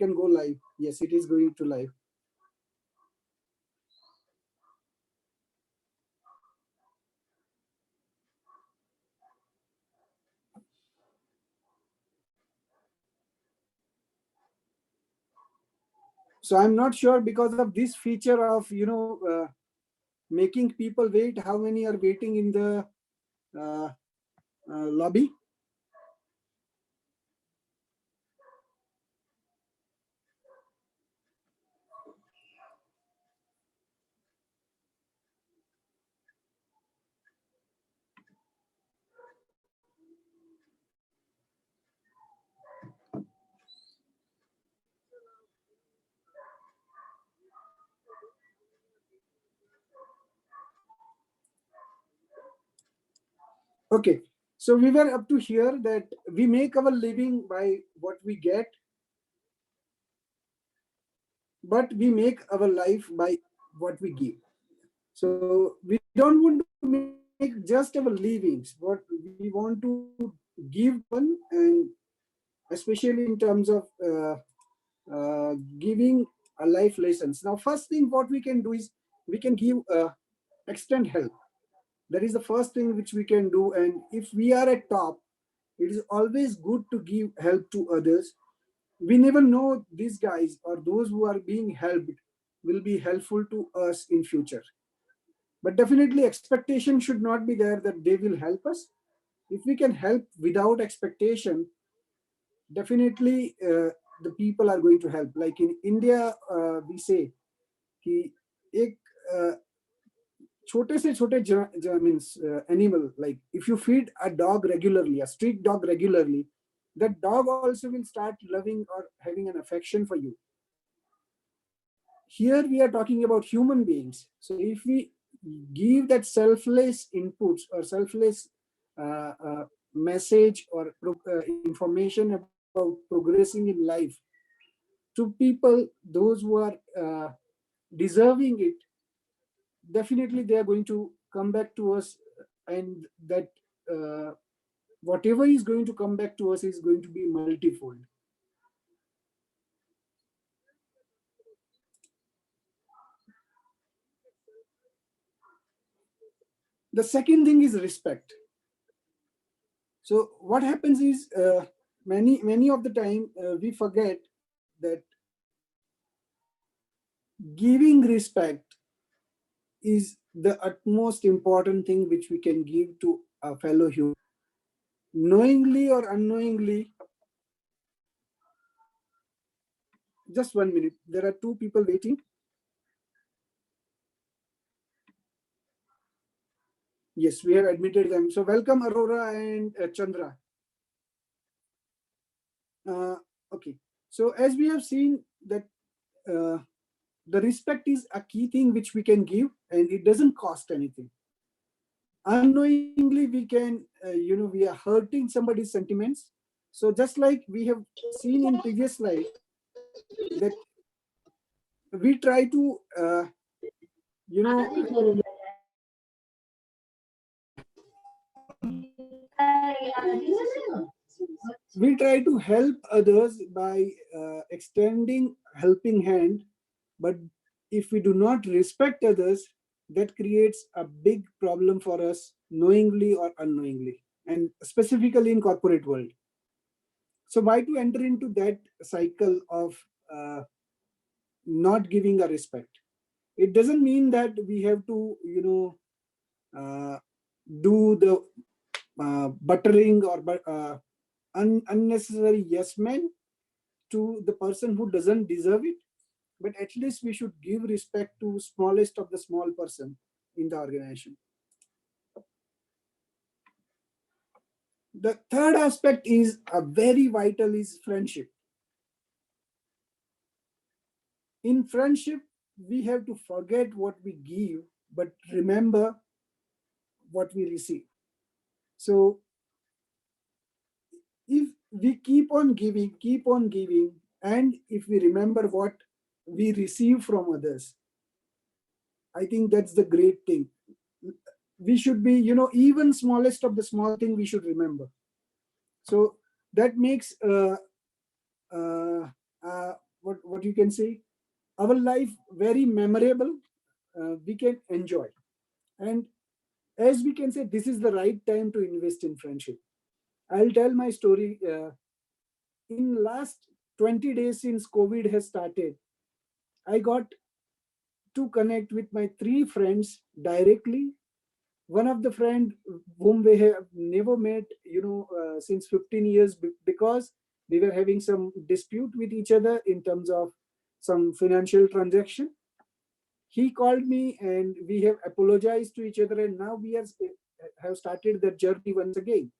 can go live. Yes, it is going to live. So I'm not sure, because of this feature of making people wait, how many are waiting in the lobby. Okay, so we were up to here, that we make our living by what we get, but we make our life by what we give. So we don't want to make just our livings, but we want to give one, and especially in terms of giving a life lessons. Now, first thing what we can do is we can give extend help. That is the first thing which we can do. And if we are at top, it is always good to give help to others. We never know these guys or those who are being helped will be helpful to us in future. But definitely expectation should not be there that they will help us. If we can help without expectation, definitely the people are going to help. Like in India, we say कि एक छोटे से छोटे means animal, like if you feed a dog regularly, a street dog regularly, that dog also will start loving or having an affection for you. Here we are talking about human beings. So if we give that selfless inputs or selfless message or information about progressing in life to people, those who are deserving it, definitely they are going to come back to us, and that whatever is going to come back to us is going to be multifold. The second thing is respect. So what happens is many of the time we forget that giving respect is the utmost important thing which we can give to a fellow human. Knowingly or unknowingly, just 1 minute, there are two people waiting. Yes, we have admitted them. So welcome Aurora and Chandra. Okay, so as we have seen that the respect is a key thing which we can give, and it doesn't cost anything. Unknowingly we can we are hurting somebody's sentiments. So just like we have seen in previous slide, that we try to you know we try to help others by extending helping hand, but if we do not respect others, that creates a big problem for us, knowingly or unknowingly, and specifically in corporate world. So why to enter into that cycle of not giving a respect? It doesn't mean that we have to do the buttering or unnecessary yes men to the person who doesn't deserve it, but at least we should give respect to smallest of the small person in the organization. The third aspect is a very vital, is friendship. In friendship, we have to forget what we give, but remember what we receive. So if we keep on giving, and if we remember what we receive from others, I think that's the great thing. We should be, even smallest of the small thing we should remember. So that makes a what you can say, our life very memorable, we can enjoy. And as we can say, this is the right time to invest in friendship. I'll tell my story. In last 20 days since COVID has started, I got to connect with my three friends directly. One of the friend whom we have never met, since 15 years, because we were having some dispute with each other in terms of some financial transaction. He called me and we have apologized to each other, and now we have started the journey once again.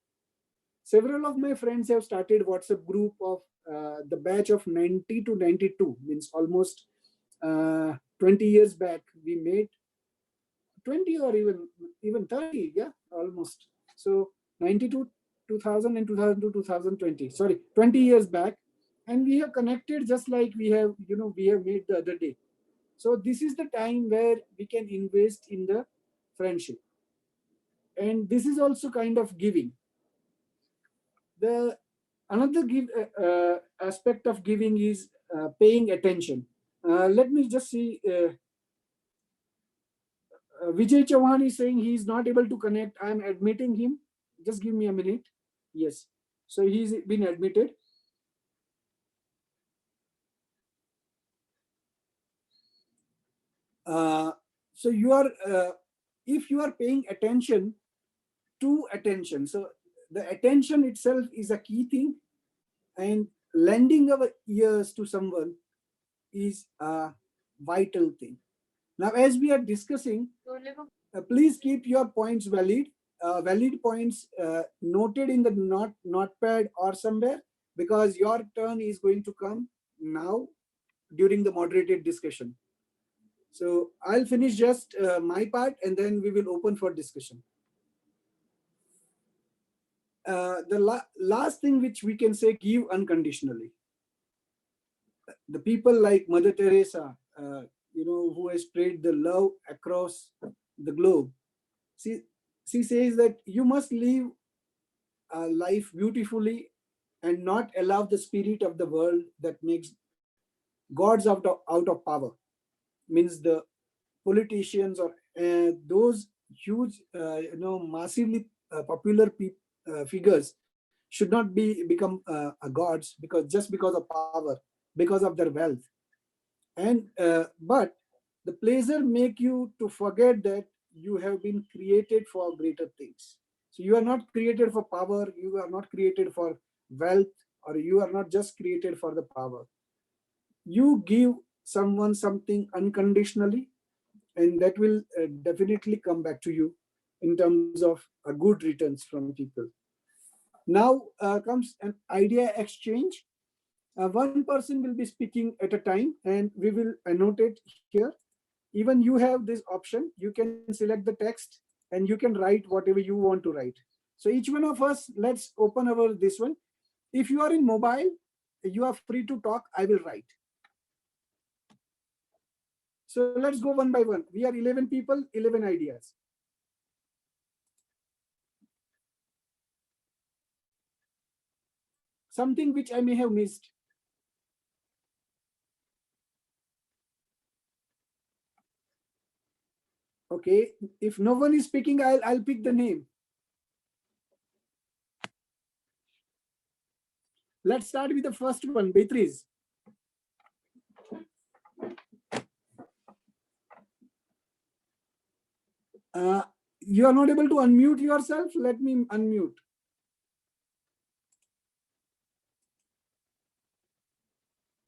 Several of my friends have started WhatsApp group of the batch of 90 to 92, means almost 20 years back we made, 20 or even 30, yeah, almost. So 92, 2000 and 2000 to 2020, sorry, 20 years back. And we have connected just like we have made the other day. So this is the time where we can invest in the friendship. And this is also kind of giving. The another aspect of giving is paying attention. Let me just see. Vijay Chauhan is saying he is not able to connect. I am admitting him. Just give me a minute. Yes. So he's been admitted. So you are, if you are paying attention to attention, so the attention itself is a key thing, and lending our ears to someone is a vital thing. Now, as we are discussing, please keep your points valid. Valid points noted in the notepad or somewhere, because your turn is going to come now during the moderated discussion. So I'll finish just my part, and then we will open for discussion. The last thing which we can say, give unconditionally. The people like Mother Teresa, who has spread the love across the globe. She says that you must live a life beautifully and not allow the spirit of the world that makes gods out of power. Means the politicians or those huge, massively popular figures should not become gods because of power, because of their wealth. And but the pleasure make you to forget that you have been created for greater things. So you are not created for power, you are not created for wealth, or you are not just created for the power. You give someone something unconditionally, and that will definitely come back to you in terms of good returns from people. Now comes an idea exchange. One person will be speaking at a time, and we will annotate here. Even you have this option. You can select the text and you can write whatever you want to write. So each one of us, let's open our this one. If you are in mobile, you are free to talk. I will write. So let's go one by one. We are 11 people, 11 ideas. Something which I may have missed. Okay, if no one is speaking, I'll pick the name. Let's start with the first one, Beatrice. You are not able to unmute yourself. Let me unmute.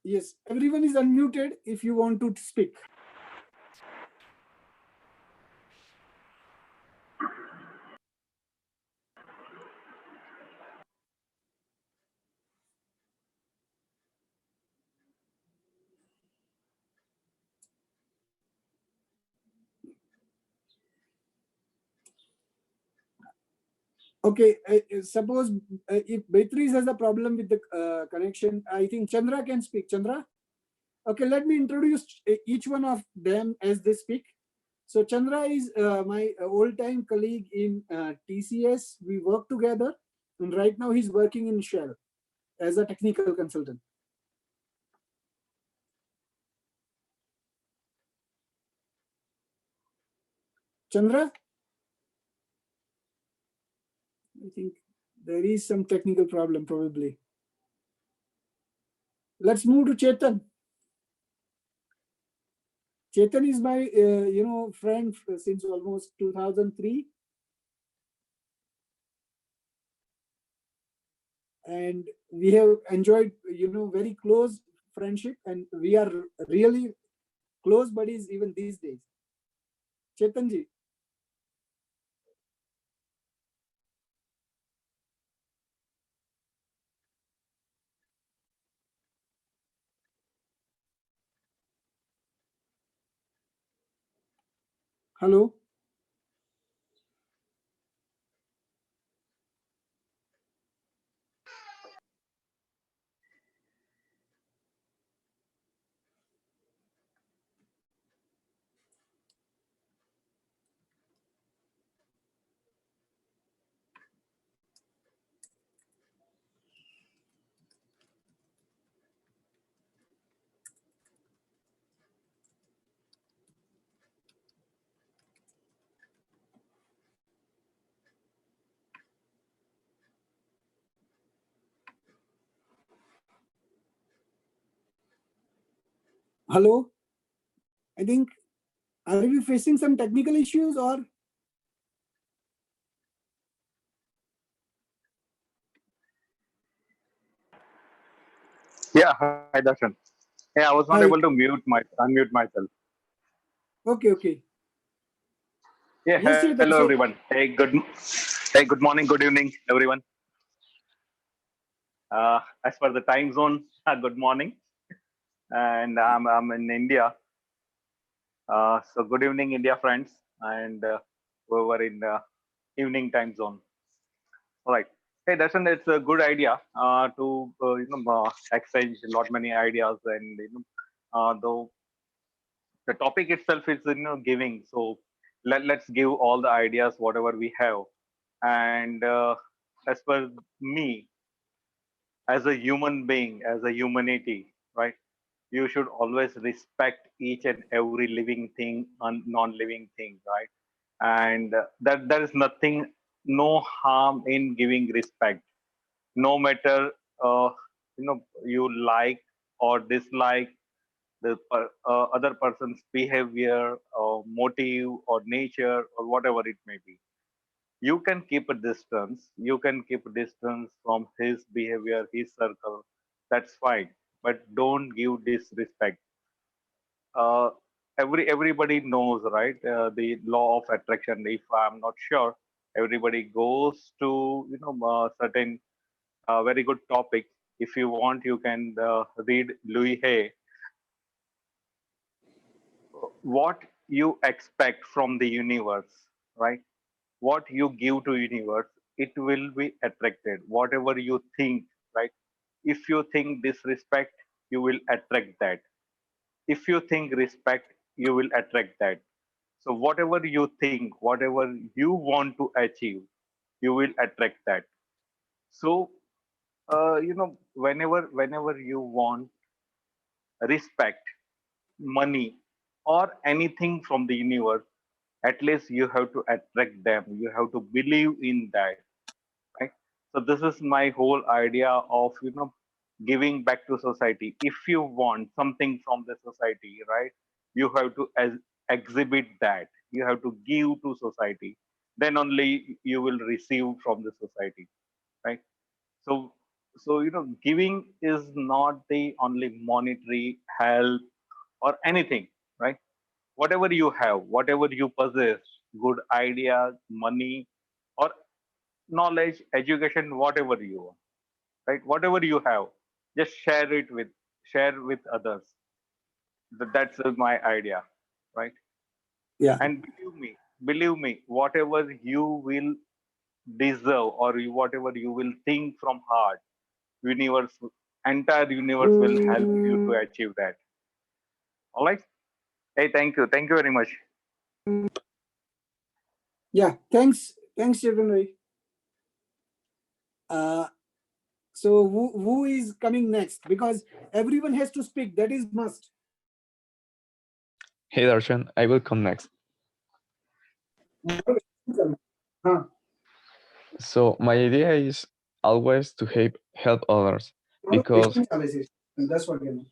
Yes, everyone is unmuted if you want to speak. Okay, suppose if Beatrice has a problem with the connection, I think Chandra can speak. Chandra? Okay, let me introduce each one of them as they speak. So Chandra is my old-time colleague in TCS. We work together, and right now he's working in Shell as a technical consultant. Chandra? I think there is some technical problem probably. Let's move to Chetan. Chetan is my, friend since almost 2003. And we have enjoyed, very close friendship, and we are really close buddies even these days. Chetan ji. Hello. Hello. I think, are we facing some technical issues or? Yeah, hi Darshan. Yeah, I was not Hi. able to unmute myself. Okay. Yeah, Yes, Chetan. hello So, everyone. Hey, good morning, good evening, everyone. As per the time zone, good morning, and I'm in India. So good evening, India friends, and we were in evening time zone. All right. Hey, Darshan, it's a good idea to exchange a lot many ideas, and though the topic itself is giving, so let's give all the ideas whatever we have. And as per me, as a human being, as a humanity, right, you should always respect each and every living thing and non-living thing, right? And that there is nothing, no harm in giving respect, no matter you like or dislike the other person's behavior or motive or nature or whatever it may be. You can keep a distance, you can keep a distance from his behavior, his circle, that's fine, but don't give disrespect. uh, everybody knows, right, the law of attraction. If I'm not sure, everybody goes to certain very good topic. If you want, you can read Louis Hay. What you expect from the universe, right? What you give to universe, it will be attracted. Whatever you think, right? If you think disrespect, you will attract that. If you think respect, you will attract that. So whatever you think, whatever you want to achieve, you will attract that. So whenever you want respect, money, or anything from the universe, at least you have to attract them. You have to believe in that, right? So this is my whole idea of giving back to society. If you want something from the society, right, you have to exhibit that. You have to give to society. Then only you will receive from the society, right? So giving is not the only monetary help or anything, right? Whatever you have, whatever you possess, good ideas, money, or knowledge, education, whatever you want, right? Whatever you have, just share with others. That's my idea, right? yeah. And believe me, whatever you will deserve or whatever you will think from heart, universe, entire universe will help you to achieve that. All right. Hey, thank you very much. Yeah. Thanks, Chetan bhai. So who is coming next? Because everyone has to speak. That is must. Hey Darshan, I will come next. Huh. So my idea is always to help others, because That's what I mean.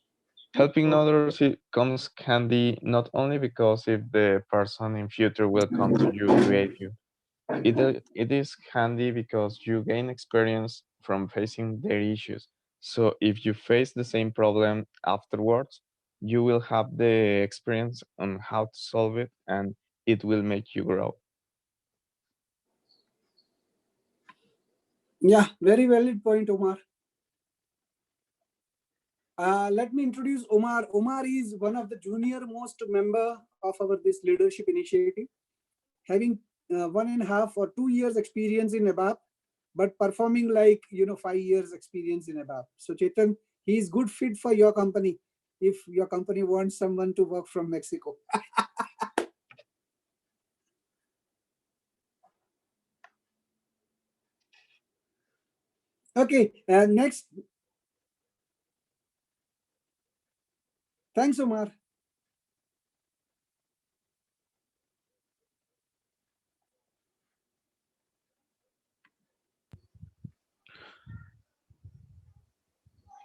helping others it comes handy not only because if the person in future will come to you to aid you. It is handy because you gain experience from facing their issues. So if you face the same problem afterwards, you will have the experience on how to solve it, and it will make you grow. Yeah, very valid point, Omar. Let me introduce Omar. Omar is one of the junior most member of our this leadership initiative, having 1.5 or 2 years experience in ABAP, but performing like 5 years experience in ABAP. So Chetan, he is good fit for your company if your company wants someone to work from Mexico. Okay, next. Thanks, Omar.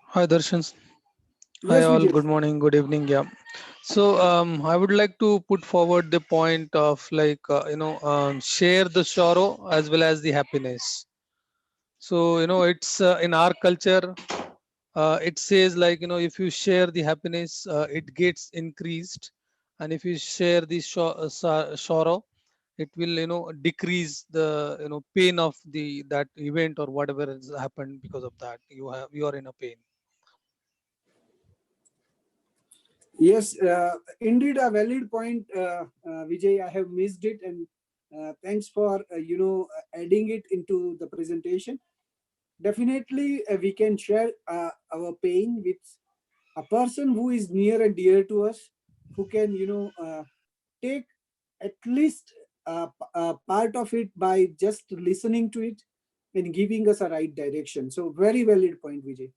Hi Darshan. Hi Yes, all. Vijay. Good morning. Good evening. Yeah. So I would like to put forward the point of like share the sorrow as well as the happiness. So it's in our culture. It says like if you share the happiness, it gets increased, and if you share the sorrow, it will decrease the pain of the that event or whatever has happened because of that. You are in a pain. Yes, indeed a valid point, Vijay. I have missed it, and thanks for adding it into the presentation. Definitely, we can share our pain with a person who is near and dear to us, who can take at least a part of it by just listening to it and giving us a right direction. So very valid point, Vijay.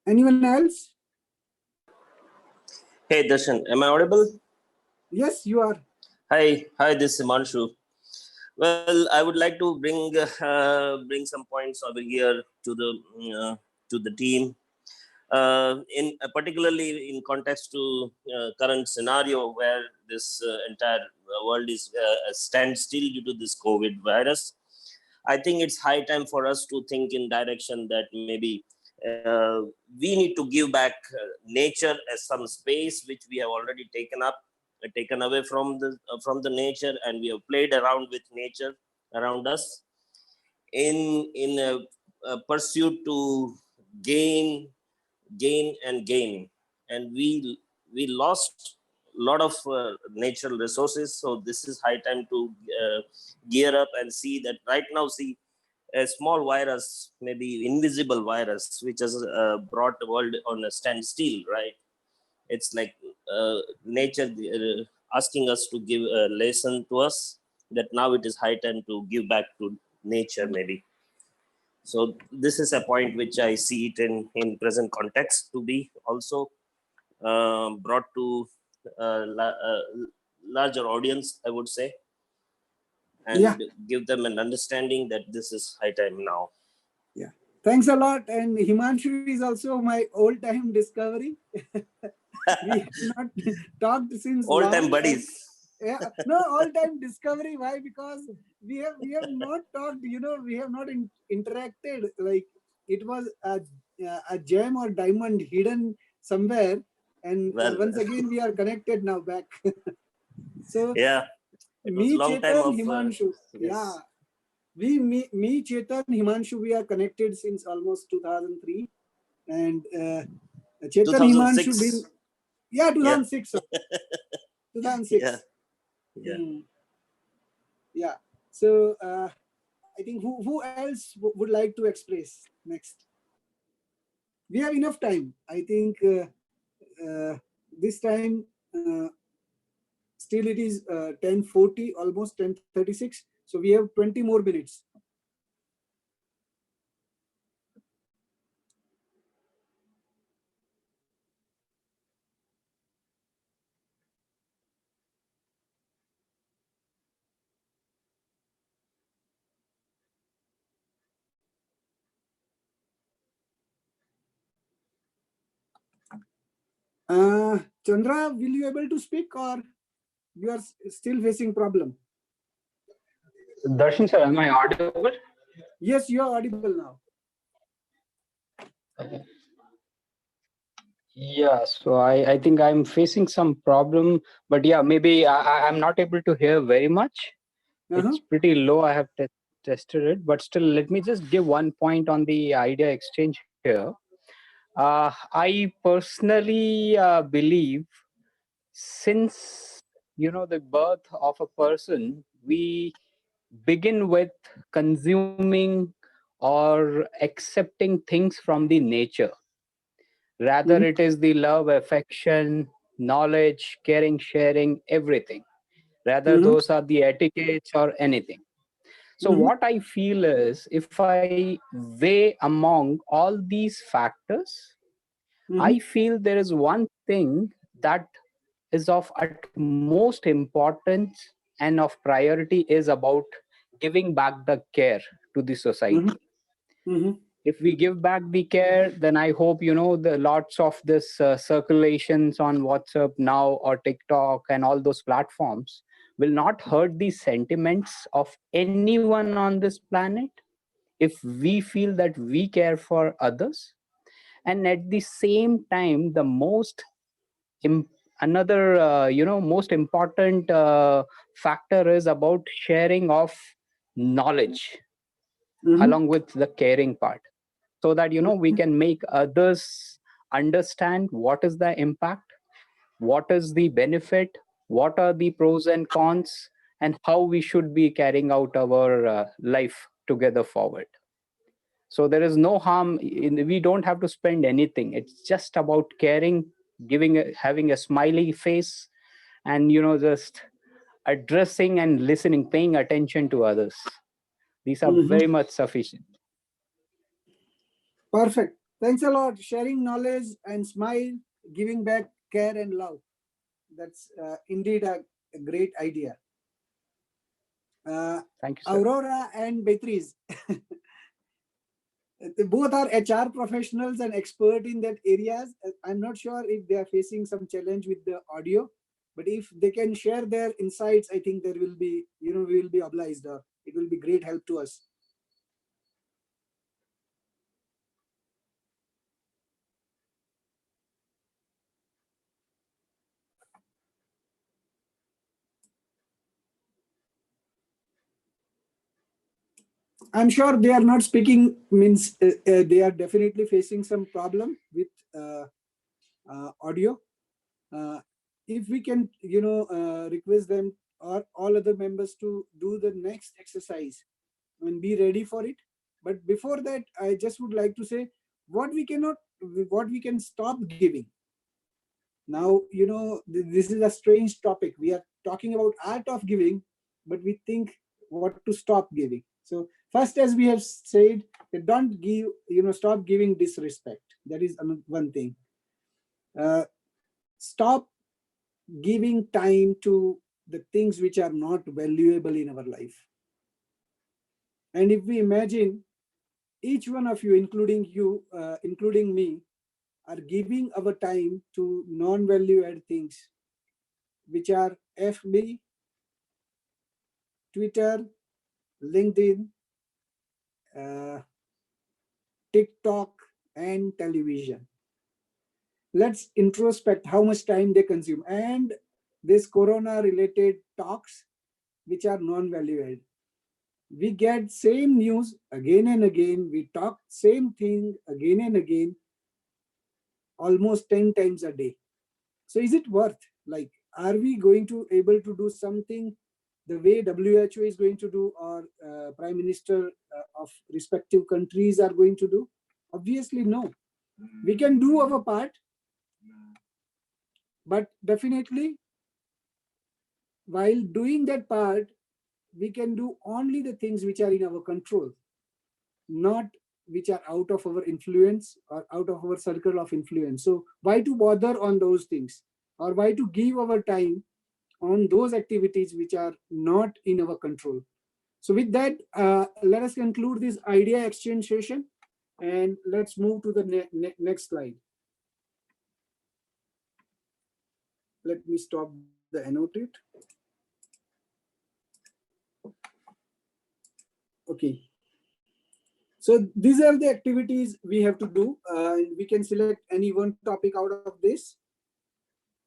Anyone else? Hey Darshan, am I audible? Yes, you are. Hi, this is Manshu. Well, I would like to bring some points over here to the team, in particularly in context to current scenario where this entire world is standstill due to this COVID virus. I think it's high time for us to think in direction that maybe we need to give back nature as some space which we have already taken away from the nature, and we have played around with nature around us in a pursuit to gain and we lost a lot of natural resources. So this is high time to gear up and see that right now. See, a small virus, maybe invisible virus, which has brought the world on a standstill, right? It's like nature asking us to give a lesson to us that now it is high time to give back to nature, maybe. So this is a point which I see it in present context to be also brought to larger audience, I would say, and Yeah. give them an understanding that this is high time now. Yeah. Thanks a lot. And Himanshu is also my old time discovery. We have not talked since All long. time buddies. Yeah, no, all time discovery. Why? Because we have not talked. We have not interacted. Like it was a gem or diamond hidden somewhere, and Well, once again we are connected now back. So yeah, it was a me, long time Chetan, of Himanshu. yes. Yeah, me, Chetan, Himanshu. We are connected since almost 2003, and Chetan, Himanshu 2006. been 2006. 2006. Yeah, yeah. Yeah. So I think who else would like to express next? We have enough time. I think this time still still it is 10:40, almost 10:36. So we have 20 more minutes. Chandra, will you able to speak, or you are still facing problem? Darshan sir, am I audible? Yes, you are audible now. Yeah, so I think I'm facing some problem, but yeah, maybe I'm not able to hear very much. It's pretty low. I have tested it, but still, let me just give one point on the idea exchange here. I personally believe since the birth of a person, we begin with consuming or accepting things from the nature. Rather, Mhm. it is the love, affection, knowledge, caring, sharing, everything. Rather, Mhm. those are the etiquettes or anything. So, Mhm. what I feel is if I weigh among all these factors, I Mhm. feel there is one thing that is of utmost importance and of priority is about giving back the care to the society. Mhm. If we give back the care, then I hope the lots of this circulations on WhatsApp now or TikTok and all those platforms will not hurt the sentiments of anyone on this planet if we feel that we care for others. And at the same time, the another most important factor is about sharing of knowledge Mhm. along with the caring part, so that we can make others understand what is the impact, what is the benefit, what are the pros and cons, and how we should be carrying out our life together forward. So there is no harm we don't have to spend anything. It's just about caring, having a smiley face, and just addressing and listening, paying attention to others. These are Mhm. very much sufficient. Perfect. Thanks a lot. Sharing knowledge and smile, giving back care and love. That's indeed a great idea. Thank you, sir. Aurora and Beatrice, they both are HR professionals and expert in that areas. I'm not sure if they are facing some challenge with the audio, but if they can share their insights, I think there will be, we will be obliged, or it will be great help to us. I'm sure they are not speaking, means they are definitely facing some problem with audio. If we can, request them or all other members to do the next exercise and be ready for it. But before that, I just would like to say what we can stop giving. Now, this is a strange topic. We are talking about art of giving, but we think what to stop giving. So first, as we have said, don't give, stop giving disrespect. That is one thing. Stop giving time to the things which are not valuable in our life. And if we imagine each one of you, including you, including me, are giving our time to non-value add things, which are FB, Twitter, LinkedIn, TikTok, and television. Let's introspect how much time they consume. And this corona-related talks, which are non-value add. We get same news again and again. We talk same thing again and again, almost 10 times a day. So is it worth? Like, are we going to able to do something the way WHO is going to do, or Prime Minister of respective countries are going to do? Obviously, no. We can do our part, but definitely while doing that part, we can do only the things which are in our control, not which are out of our influence or out of our circle of influence. So why to bother on those things, or why to give our time on those activities which are not in our control? So with that, let us conclude this idea exchange session, and let's move to the next slide. Let me stop the annotate. Okay. So these are the activities we have to do. We can select any one topic out of this.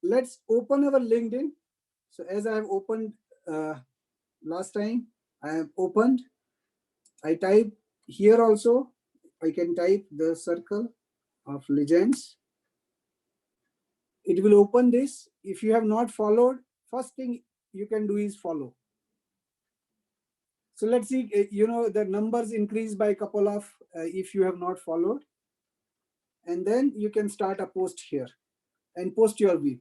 Let's open our LinkedIn. So as I have opened last time, I have opened. I type here also. I can type the Circle of Legends. It will open this. If you have not followed, first thing you can do is follow. So let's see, the numbers increase by a couple of if you have not followed. And then you can start a post here and post your view.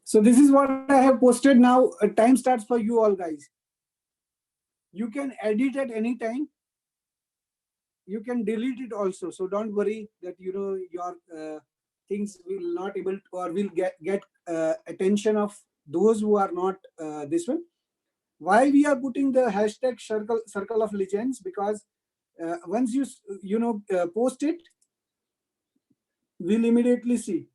So this is what I have posted now. Time starts for you all guys. You can edit at any time. You can delete it also. So don't worry that your things will not able to, or will get attention of those who are not this one. Why we are putting the hashtag circle of legends? Because once you post it, we'll immediately see